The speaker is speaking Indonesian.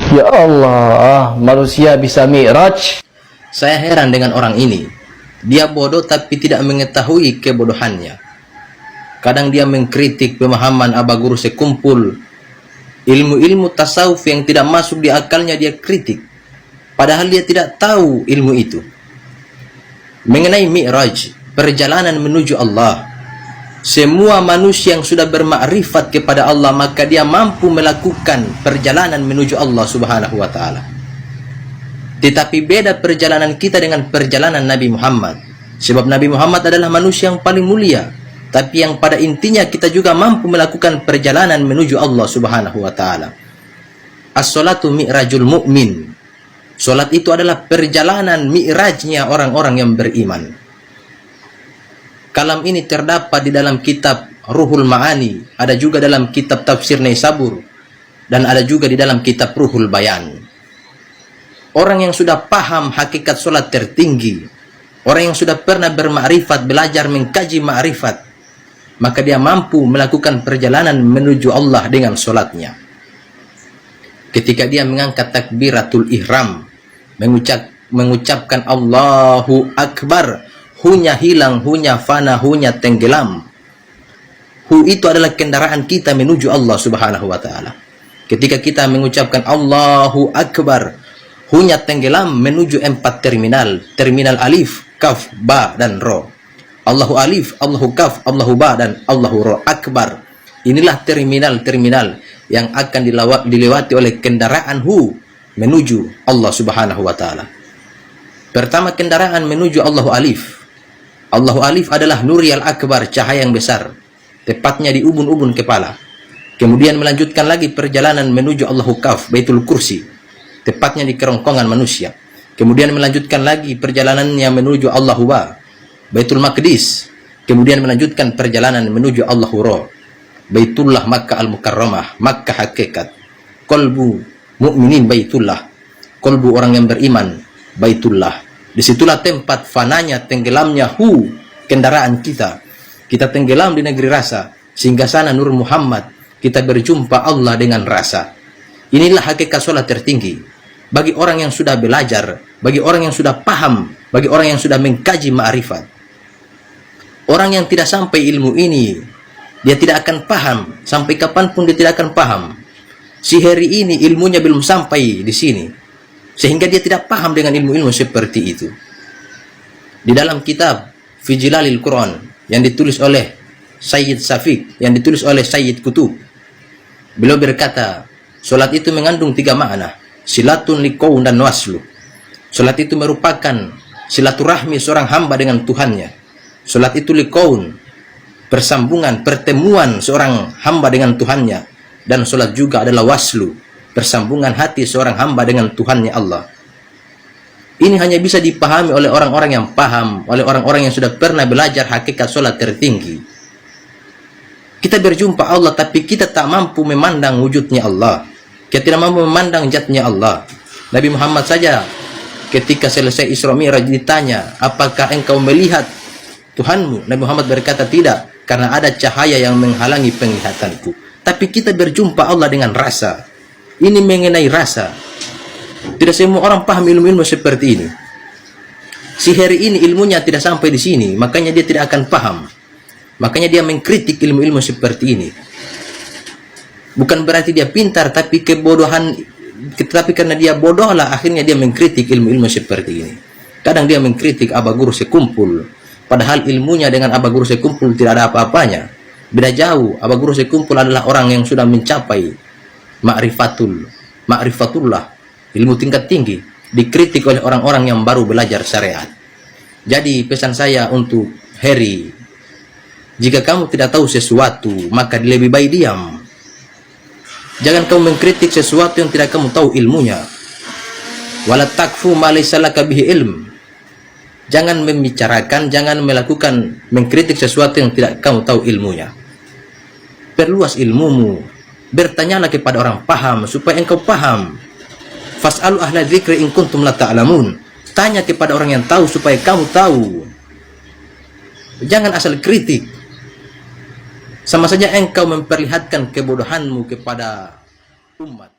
Ya Allah, manusia bisa mi'raj. Saya heran dengan orang ini. Dia bodoh tapi tidak mengetahui kebodohannya. Kadang dia mengkritik pemahaman Aba Guru sekumpul. Ilmu-ilmu tasawuf yang tidak masuk di akalnya dia kritik. Padahal dia tidak tahu ilmu itu. Mengenai mi'raj, perjalanan menuju Allah. Semua manusia yang sudah bermakrifat kepada Allah, maka dia mampu melakukan perjalanan menuju Allah Subhanahu wa Ta'ala. Tetapi beda perjalanan kita dengan perjalanan Nabi Muhammad. Sebab Nabi Muhammad adalah manusia yang paling mulia, tapi yang pada intinya kita juga mampu melakukan perjalanan menuju Allah Subhanahu wa Ta'ala. As-salatu mi'rajul mu'min. Salat itu adalah perjalanan mi'rajnya orang-orang yang beriman. Kalam ini terdapat di dalam kitab Ruhul Ma'ani, ada juga dalam kitab Tafsir Naisabur, dan ada juga di dalam kitab Ruhul Bayan. Orang yang sudah paham hakikat solat tertinggi, orang yang sudah pernah bermakrifat, belajar mengkaji makrifat, maka dia mampu melakukan perjalanan menuju Allah dengan solatnya. Ketika dia mengangkat takbiratul ihram, mengucapkan Allahu Akbar, hunya hilang, hunya fana, hunya tenggelam. Hu itu adalah kendaraan kita menuju Allah Subhanahu wa Ta'ala. Ketika kita mengucapkan Allahu Akbar, hunya tenggelam menuju 4 terminal. Terminal alif, kaf, ba, dan ro. Allahu alif, Allahu kaf, Allahu ba, dan Allahu ro. Akbar. Inilah terminal-terminal yang akan dilewati oleh kendaraan hu menuju Allah Subhanahu wa Ta'ala. Pertama kendaraan menuju Allahu alif. Allahu alif adalah Nuriyal Akbar, cahaya yang besar, tepatnya di ubun-ubun kepala. Kemudian melanjutkan lagi perjalanan menuju Allahu Kaf, Baitul Kursi, tepatnya di kerongkongan manusia. Kemudian melanjutkan lagi perjalanannya menuju Allahu Ba, Baitul Maqdis. Kemudian melanjutkan perjalanan menuju Allahu Ra, Baitullah Makkah Al-Mukarramah, Makkah hakikat. Qalbu mu'minin Baitullah, qalbu orang yang beriman Baitullah. Disitulah tempat fananya, tenggelamnya hu, kendaraan kita. Kita tenggelam di negeri rasa, sehingga sana Nur Muhammad, kita berjumpa Allah dengan rasa. Inilah hakikat sholat tertinggi. Bagi orang yang sudah belajar, bagi orang yang sudah paham, bagi orang yang sudah mengkaji ma'rifat. Orang yang tidak sampai ilmu ini, dia tidak akan paham. Sampai kapanpun dia tidak akan paham. Si hari ini ilmunya belum sampai di sini, sehingga dia tidak paham dengan ilmu-ilmu seperti itu. Di dalam kitab Fi Jilalil Quran yang ditulis oleh Sayyid Safiq, yang ditulis oleh Sayyid Kutub, beliau berkata, solat itu mengandung 3 makna, silatun liqaun dan waslu. Solat itu merupakan silaturahmi seorang hamba dengan Tuhannya. Solat itu liqaun, persambungan, pertemuan seorang hamba dengan Tuhannya. Dan solat juga adalah waslu, persambungan hati seorang hamba dengan Tuhannya Allah. Ini hanya bisa dipahami oleh orang-orang yang paham, oleh orang-orang yang sudah pernah belajar hakikat sholat tertinggi. Kita berjumpa Allah, tapi kita tak mampu memandang wujudnya Allah. Kita tidak mampu memandang zatnya Allah. Nabi Muhammad saja ketika selesai Isra Mi'raj ditanya, apakah engkau melihat Tuhanmu? Nabi Muhammad berkata, tidak, karena ada cahaya yang menghalangi penglihatanku. Tapi kita berjumpa Allah dengan rasa. Ini mengenai rasa. Tidak semua orang paham ilmu-ilmu seperti ini. Si hari ini ilmunya tidak sampai di sini, makanya dia tidak akan paham. Makanya dia mengkritik ilmu-ilmu seperti ini. Bukan berarti dia pintar, tapi kebodohan. Tetapi karena dia bodohlah, akhirnya dia mengkritik ilmu-ilmu seperti ini. Kadang dia mengkritik Aba Guru sekumpul, padahal ilmunya dengan Aba Guru sekumpul tidak ada apa-apanya. Beda jauh. Aba Guru sekumpul adalah orang yang sudah mencapai ma'rifatullah, ilmu tingkat tinggi, dikritik oleh orang-orang yang baru belajar syariat. Jadi pesan saya untuk Harry, jika kamu tidak tahu sesuatu, maka lebih baik diam. Jangan kamu mengkritik sesuatu yang tidak kamu tahu ilmunya. Wala takfu ma laysa laka bihi ilm. Jangan membicarakan, jangan melakukan, mengkritik sesuatu yang tidak kamu tahu ilmunya. Perluas ilmumu. Bertanyalah kepada orang paham supaya engkau paham. Fas'alu ahla dzikri in kuntum la ta'lamun. Tanya kepada orang yang tahu supaya kamu tahu. Jangan asal kritik. Sama saja engkau memperlihatkan kebodohanmu kepada umat.